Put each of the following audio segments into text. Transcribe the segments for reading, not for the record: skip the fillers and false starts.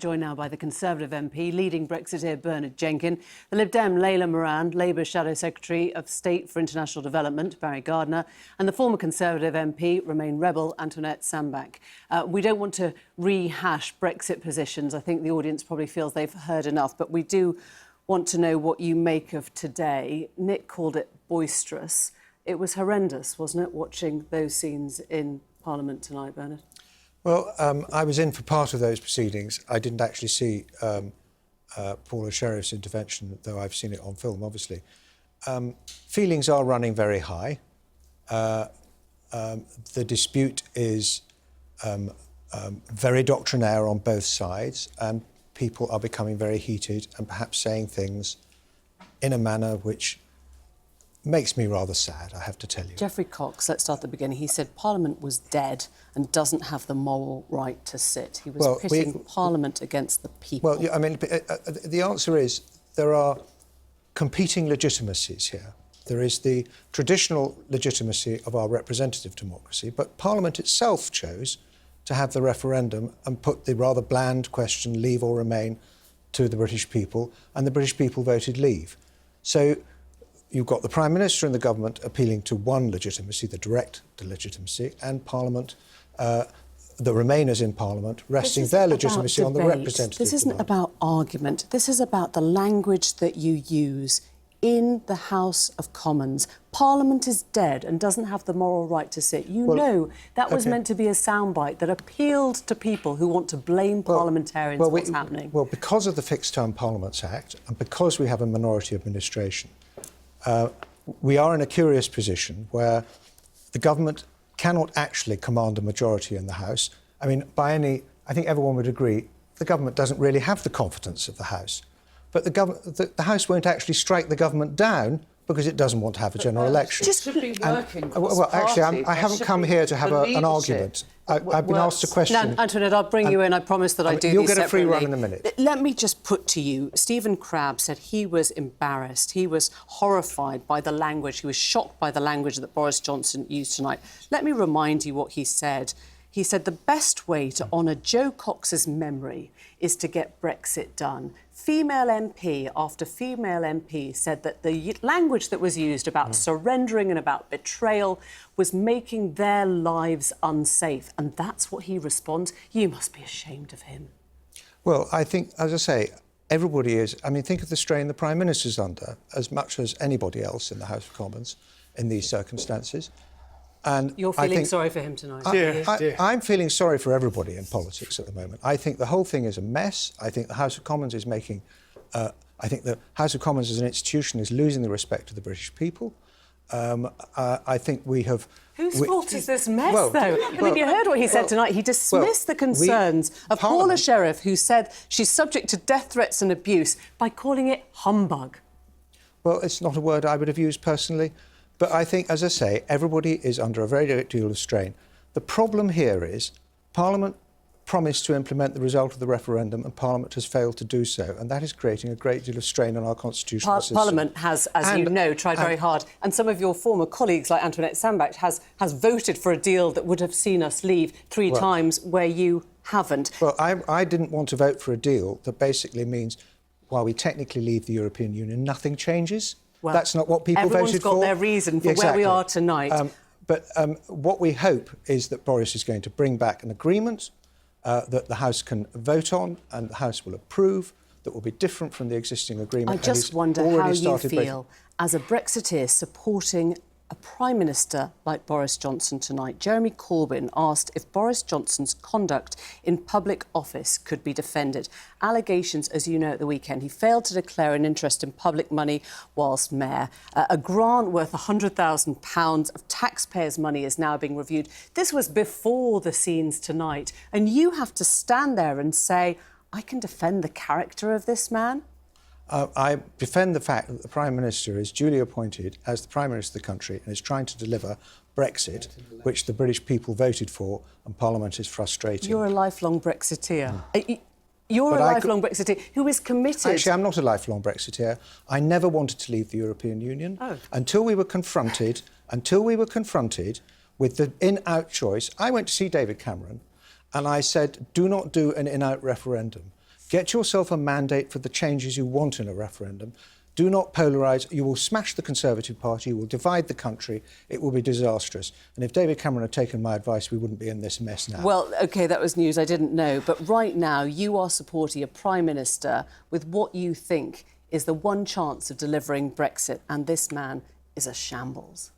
Joined now by the Conservative MP, leading Brexiteer Bernard Jenkin, the Lib Dem Layla Moran, Labour's Shadow Secretary of State for International Development, Barry Gardiner, and the former Conservative MP, Remain Rebel, Antoinette Sambach. We don't want to rehash Brexit positions. I think the audience probably feels they've heard enough, but we do want to know what you make of today. Nick called it boisterous. It was horrendous, wasn't it, watching those scenes in Parliament tonight, Bernard? Well, I was in for part of those proceedings. I didn't actually see Paula Sherriff's intervention, though I've seen it on film, obviously. Feelings are running very high. The dispute is very doctrinaire on both sides, and people are becoming very heated and perhaps saying things in a manner which makes me rather sad, I have to tell you. Geoffrey Cox, let's start at the beginning. He said Parliament was dead and doesn't have the moral right to sit. He was pitting Parliament against the people. Well, I mean, the answer is there are competing legitimacies here. There is the traditional legitimacy of our representative democracy, but Parliament itself chose to have the referendum and put the rather bland question, leave or remain, to the British people, and the British people voted leave. So you've got the Prime Minister and the government appealing to one legitimacy, the direct legitimacy, and Parliament, the Remainers in Parliament, resting their legitimacy on the representative. This isn't about argument. This is about the language that you use in the House of Commons. Parliament is dead and doesn't have the moral right to sit. You know that was meant to be a soundbite that appealed to people who want to blame parliamentarians for what's happening. Well, because of the Fixed Term Parliaments Act and because we have a minority administration, we are in a curious position where the government cannot actually command a majority in the House. I mean, I think everyone would agree, the government doesn't really have the confidence of the House. But the House won't actually strike the government down because it doesn't want to have a general election. Just should be working. Well, actually, I haven't come here to have an argument. I've been asked a question. Now, Antoinette, I'll bring you in. I promise that I do You'll these get a free separately. run in a minute. Let me just put to you, Stephen Crabb said he was embarrassed. He was horrified by the language. He was shocked by the language that Boris Johnson used tonight. Let me remind you what he said. He said the best way to honour Jo Cox's memory is to get Brexit done. Female MP after female MP said that the language that was used about surrendering and about betrayal was making their lives unsafe. And that's what he responds. You must be ashamed of him. Well, I think, as I say, everybody is. I mean, think of the strain the Prime Minister's under, as much as anybody else in the House of Commons in these circumstances. And you're feeling sorry for him tonight. I'm feeling sorry for everybody in politics at the moment. I think the whole thing is a mess. I think the House of Commons is making... I think the House of Commons as an institution is losing the respect of the British people. I think we have... Whose fault is this mess, though? I mean, you heard what he said tonight. He dismissed the concerns of Paula Sherriff, who said she's subject to death threats and abuse, by calling it humbug. Well, it's not a word I would have used personally. But I think, as I say, everybody is under a very great deal of strain. The problem here is Parliament promised to implement the result of the referendum and Parliament has failed to do so, and that is creating a great deal of strain on our constitutional system. Parliament has, as you know, tried very hard, and some of your former colleagues, like Antoinette Sambach, has voted for a deal that would have seen us leave three times where you haven't. Well, I didn't want to vote for a deal that basically means, while we technically leave the European Union, nothing changes. Well, that's not what people voted for. Everyone's got their reason for where we are tonight. But what we hope is that Boris is going to bring back an agreement that the House can vote on and the House will approve, that will be different from the existing agreement. I just wonder how you feel as a Brexiteer supporting a Prime Minister like Boris Johnson tonight. Jeremy Corbyn asked if Boris Johnson's conduct in public office could be defended. Allegations, as you know, at the weekend, he failed to declare an interest in public money whilst mayor. A grant worth £100,000 of taxpayers' money is now being reviewed. This was before the scenes tonight. And you have to stand there and say, I can defend the character of this man? I defend the fact that the Prime Minister is duly appointed as the Prime Minister of the country and is trying to deliver Brexit, which the British people voted for, and Parliament is frustrating. You're a lifelong Brexiteer. You're a lifelong Brexiteer who is committed... Actually, I'm not a lifelong Brexiteer. I never wanted to leave the European Union until we were confronted with the in-out choice. I went to see David Cameron and I said, do not do an in-out referendum. Get yourself a mandate for the changes you want in a referendum. Do not polarise. You will smash the Conservative Party. You will divide the country. It will be disastrous. And if David Cameron had taken my advice, we wouldn't be in this mess now. Well, OK, that was news I didn't know. But right now, you are supporting a Prime Minister with what you think is the one chance of delivering Brexit. And this man is a shambles.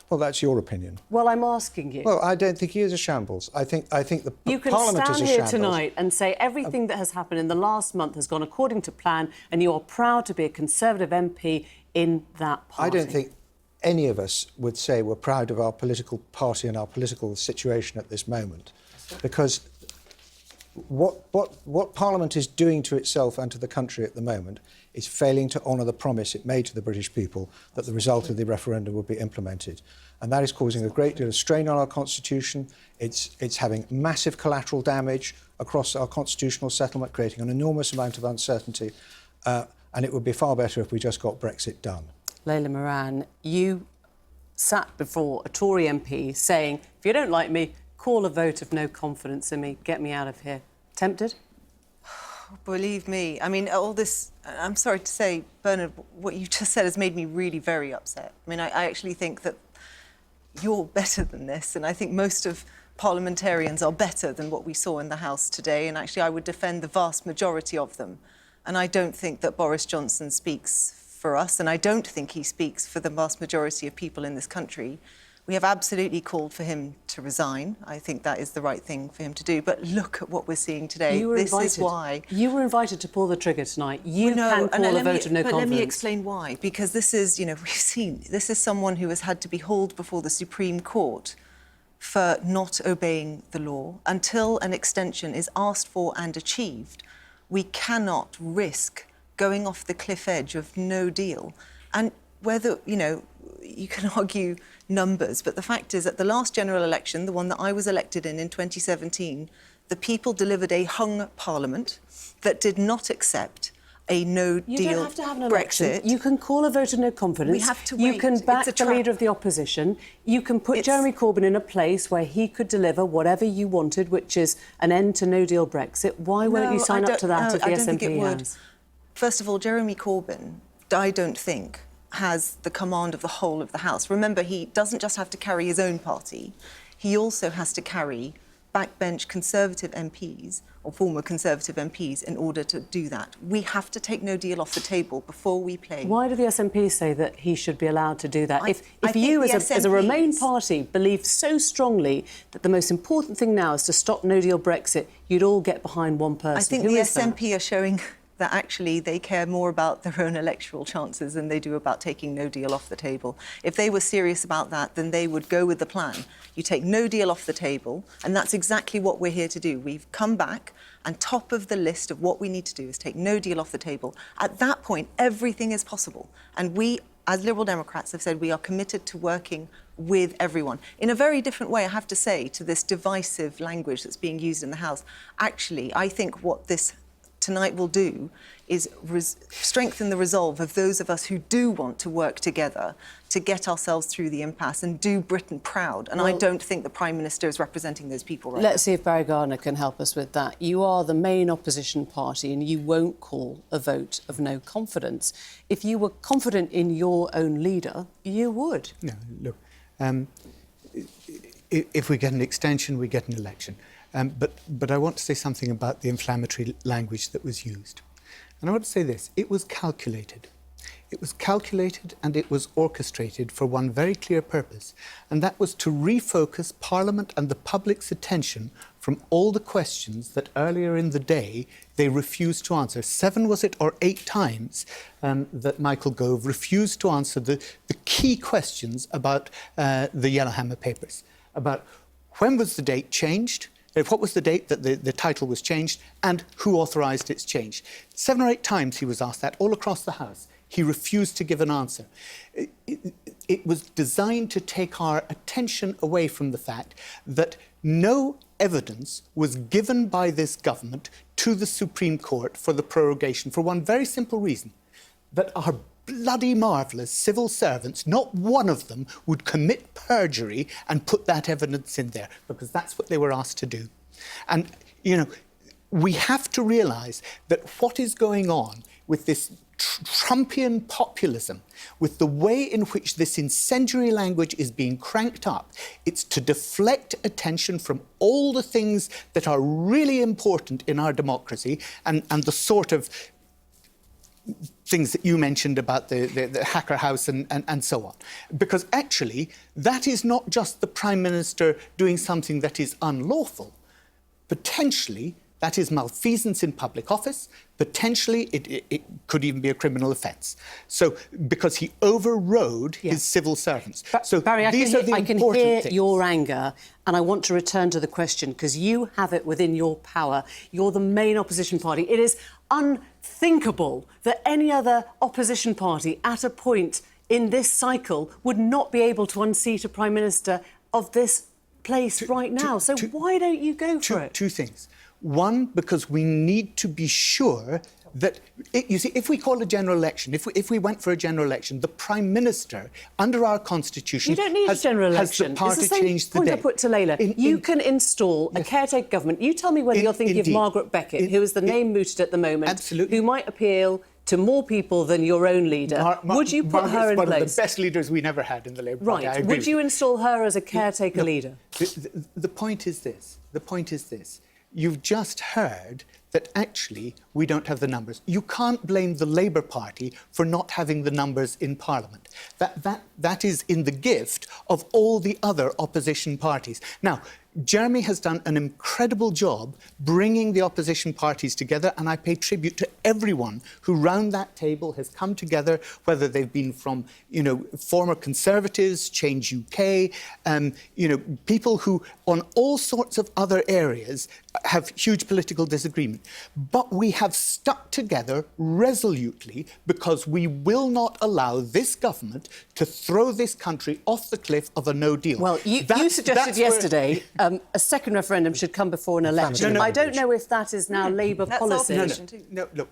Well, that's your opinion. Well, I'm asking you. Well, I don't think he is a shambles. I think the you can Parliament stand is a here shambles. tonight and say everything that has happened in the last month has gone according to plan, and you are proud to be a Conservative MP in that party. I don't think any of us would say we're proud of our political party and our political situation at this moment, because what Parliament is doing to itself and to the country at the moment is failing to honour the promise it made to the British people that the result of the referendum would be implemented. And that is causing a great deal of strain on our constitution. It's having massive collateral damage across our constitutional settlement, creating an enormous amount of uncertainty. And it would be far better if we just got Brexit done. Layla Moran, you sat before a Tory MP saying, if you don't like me, call a vote of no confidence in me, get me out of here. Tempted? Believe me, I mean, all this, I'm sorry to say, Bernard, what you just said has made me really very upset. I mean, I actually think that you're better than this, and I think most of parliamentarians are better than what we saw in the House today, and actually I would defend the vast majority of them. And I don't think that Boris Johnson speaks for us, and I don't think he speaks for the vast majority of people in this country. We have absolutely called for him to resign. I think that is the right thing for him to do. But look at what we're seeing today. This is why. You were invited to pull the trigger tonight. You can call a vote of no confidence. But let me explain why. Because this is, you know, we've seen, this is someone who has had to be hauled before the Supreme Court for not obeying the law. Until an extension is asked for and achieved, we cannot risk going off the cliff edge of no deal. And whether, you know, you can argue numbers, but the fact is, at the last general election, the one that I was elected in 2017, the people delivered a hung parliament that did not accept a no-deal Brexit. You don't have to have an election. You can call a vote of no confidence. We have to wait. You can back the leader of the opposition. You can put Jeremy Corbyn in a place where he could deliver whatever you wanted, which is an end to no-deal Brexit. Why won't you sign up to that if the SNP has? First of all, Jeremy Corbyn, I don't think, has the command of the whole of the House. Remember, he doesn't just have to carry his own party, he also has to carry backbench Conservative MPs or former Conservative MPs in order to do that. We have to take no deal off the table before we play. Why do the SNP say that he should be allowed to do that? If you, as a Remain party, believe so strongly that the most important thing now is to stop no-deal Brexit, you'd all get behind one person. I think the SNP are showing that actually they care more about their own electoral chances than they do about taking no deal off the table. If they were serious about that, then they would go with the plan. You take no deal off the table, and that's exactly what we're here to do. We've come back, and top of the list of what we need to do is take no deal off the table. At that point, everything is possible. And we, as Liberal Democrats, have said we are committed to working with everyone. In a very different way, I have to say, to this divisive language that's being used in the House. Actually, I think what this tonight will do is strengthen the resolve of those of us who do want to work together to get ourselves through the impasse and do Britain proud. And I don't think the Prime Minister is representing those people right now. Let's see if Barry Gardiner can help us with that. You are the main opposition party and you won't call a vote of no confidence. If you were confident in your own leader, you would. No, look, if we get an extension, we get an election. But I want to say something about the inflammatory language that was used. And I want to say this, it was calculated. It was calculated and it was orchestrated for one very clear purpose, and that was to refocus Parliament and the public's attention from all the questions that earlier in the day they refused to answer. 7, was it, or 8 times that Michael Gove refused to answer the key questions about the Yellowhammer Papers, about when was the date changed, what was the date that the title was changed, and who authorised its change. 7 or 8 times he was asked that, all across the House. He refused to give an answer. It was designed to take our attention away from the fact that no evidence was given by this government to the Supreme Court for the prorogation, for one very simple reason, that our bloody marvellous civil servants, not one of them would commit perjury and put that evidence in there, because that's what they were asked to do. And, you know, we have to realise that what is going on with this Trumpian populism, with the way in which this incendiary language is being cranked up, it's to deflect attention from all the things that are really important in our democracy and the sort of things that you mentioned about the Hacker House and so on. Because actually, that is not just the Prime Minister doing something that is unlawful. Potentially, that is malfeasance in public office. Potentially, it could even be a criminal offence. So, because he overrode his civil servants. So Barry, these are the I can important hear things. your anger, and I want to return to the question, because you have it within your power. You're the main opposition party. It is unthinkable that any other opposition party at a point in this cycle would not be able to unseat a Prime Minister of this place right now. So why don't you go for it? Two things. One, because we need to be sure that, you see, if we call a general election, if we went for a general election, the Prime Minister, under our Constitution, You don't need a general has election. the power It's the to same change the point day. I put to Layla. You can install a caretaker government. You tell me whether you're thinking Indeed. of Margaret Beckett, who is the name mooted at the moment, Absolutely. who might appeal to more people than your own leader. Would you put her in one place? of the best leaders we never had in the Labour Party. I Right. agree Would with you install her as a caretaker leader? The point is this. The point is this. You've just heard that actually we don't have the numbers. You can't blame the Labour Party for not having the numbers in Parliament. That is in the gift of all the other opposition parties. Now, Jeremy has done an incredible job bringing the opposition parties together, and I pay tribute to everyone who round that table has come together, whether they've been from, former Conservatives, Change UK, people who on all sorts of other areas have huge political disagreement. But we have stuck together resolutely because we will not allow this government to throw this country off the cliff of a no deal. Well, you suggested yesterday a second referendum should come before an election. I don't know if that is now Labour policy. No, look,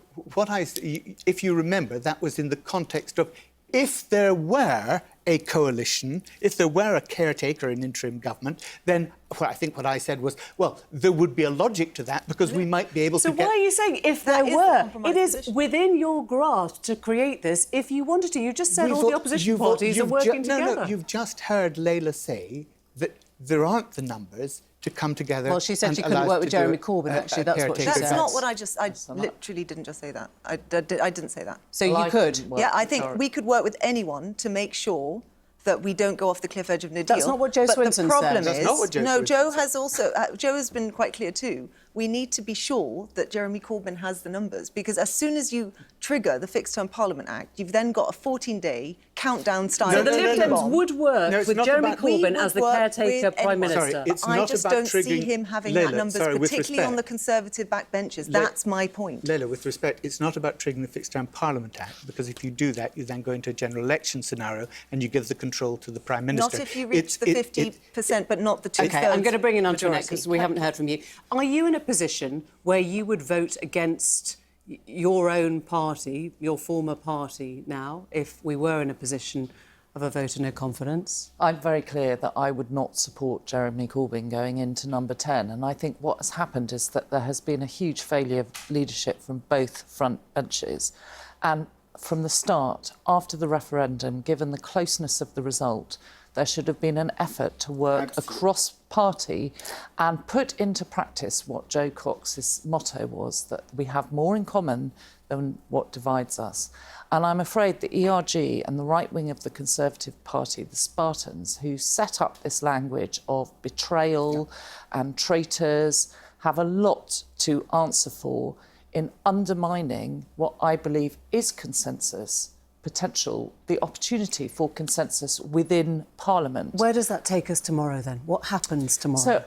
if you remember, that was in the context of if there were a coalition, if there were a caretaker, an interim government, then I think what I said was, well, there would be a logic to that because we might be able to get... So why are you saying if there were? It is within your grasp to create this if you wanted to. You just said all the opposition parties are working together. No, you've just heard Layla say that there aren't the numbers to come together. Well, she said she couldn't work with Jeremy Corbyn, actually. That's what she said. That's not what I literally didn't just say that. I didn't say that. So you could? Yeah, I think we could work with anyone to make sure that we don't go off the cliff edge of no deal. That's not what Jo Swinson said. But the problem That's not what Jo no, Swinson Jo said. has also, Jo has been quite clear too. We need to be sure that Jeremy Corbyn has the numbers, because as soon as you trigger the Fixed Term Parliament Act, you've then got a 14-day countdown style. So the Lib Dems would work with Jeremy Corbyn as the caretaker Prime Minister. Sorry, it's I not just about don't see triggering... him having Layla, that numbers, sorry, with particularly on the respect. Conservative backbenchers. That's my point. Layla, with respect, it's not about triggering the Fixed Term Parliament Act, because if you do that, you then go into a general election scenario and you give the control to the Prime Minister. Not if you reach the 50%, but not the two-thirds. OK, I'm going to bring in Antoinette, majority. because we haven't heard from you. Are you in a position where you would vote against your own party, your former party now, if we were in a position of a vote of no confidence? I'm very clear that I would not support Jeremy Corbyn going into number 10. And I think what has happened is that there has been a huge failure of leadership from both front benches. And from the start, after the referendum, given the closeness of the result, there should have been an effort to work across party and put into practice what Jo Cox's motto was, that we have more in common than what divides us. And I'm afraid the ERG and the right wing of the Conservative Party, the Spartans, who set up this language of betrayal and traitors, have a lot to answer for in undermining what I believe is consensus potential, the opportunity for consensus within Parliament. Where does that take us tomorrow, then? What happens tomorrow? So,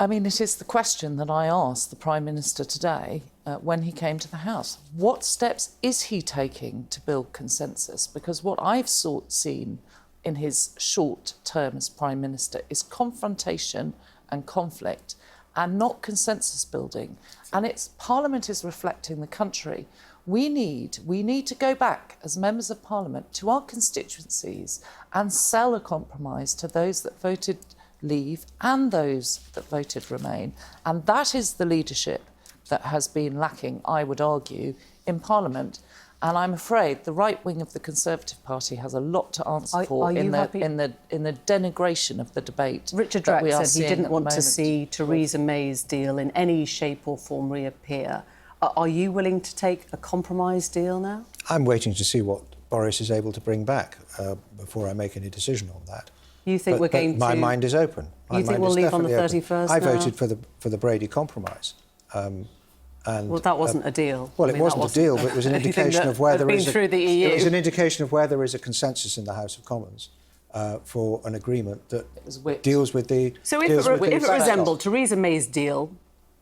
I mean, it is the question that I asked the Prime Minister today when he came to the House. What steps is he taking to build consensus? Because what I've seen in his short term as Prime Minister is confrontation and conflict and not consensus building. And Parliament is reflecting the country. We need to go back as members of Parliament to our constituencies and sell a compromise to those that voted Leave and those that voted Remain. And that is the leadership that has been lacking, I would argue, in Parliament. And I'm afraid the right wing of the Conservative Party has a lot to answer for are you in the happy? in the denigration of the debate. Richard that Drack we are said he seeing didn't at the want to moment. see Theresa May's deal in any shape or form reappear. Are you willing to take a compromise deal now? I'm waiting to see what Boris is able to bring back before I make any decision on that. You think But my mind is open. You think we'll leave on the 31st I now? voted for the Brady compromise. Well, that wasn't a deal. Well, I mean, it wasn't a deal, but it was an anything indication that of where had there been is through the EU. It was an indication of where there is a consensus in the House of Commons for an agreement that was whipped. deals with the. So if deals it, with the if it backstop. resembled Theresa May's deal,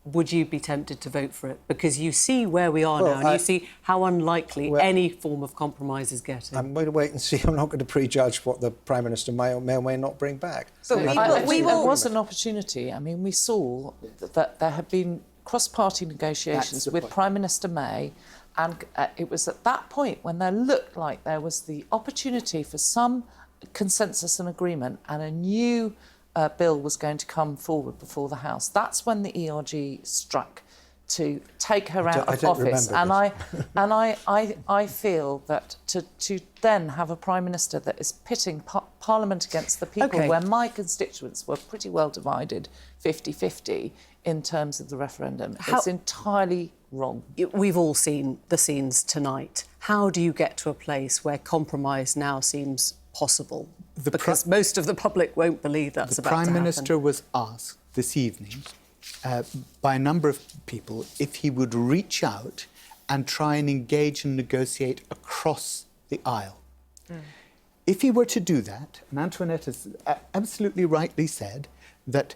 would you be tempted to vote for it? Because you see where we are Well, now, and you see how unlikely any form of compromise is getting. I'm going to wait and see. I'm not going to prejudge what the Prime Minister may or may not bring back. But There was an opportunity. I mean, we saw that there had been cross-party negotiations with Prime Minister May, and it was at that point when there looked like there was the opportunity for some consensus and agreement, and a new bill was going to come forward before the House. That's when the ERG struck to take her out of office. And I feel that to then have a Prime Minister that is pitting Parliament against the people, where my constituents were pretty well divided 50-50 in terms of the referendum, it's entirely wrong. We've all seen the scenes tonight. How do you get to a place where compromise now seems possible? Because most of the public won't believe that's about to happen. The Prime Minister was asked this evening by a number of people if he would reach out and try and engage and negotiate across the aisle. If he were to do that, and Antoinette has absolutely rightly said that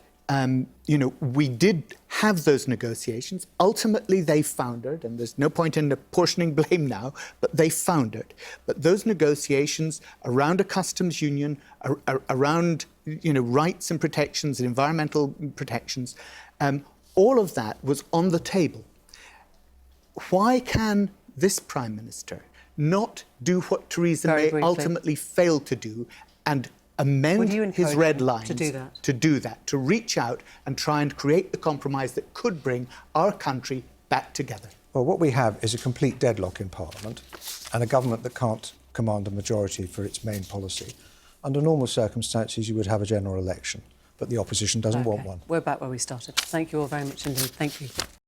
we did have those negotiations. Ultimately, they foundered, and there's no point in apportioning blame now, but they foundered. But those negotiations around a customs union, around rights and protections and environmental protections, all of that was on the table. Why can this Prime Minister not do what Theresa May ultimately failed to do and amend his red lines to do that, to reach out and try and create the compromise that could bring our country back together? Well, what we have is a complete deadlock in Parliament and a government that can't command a majority for its main policy. Under normal circumstances, you would have a general election, but the opposition doesn't want one. We're back where we started. Thank you all very much indeed. Thank you.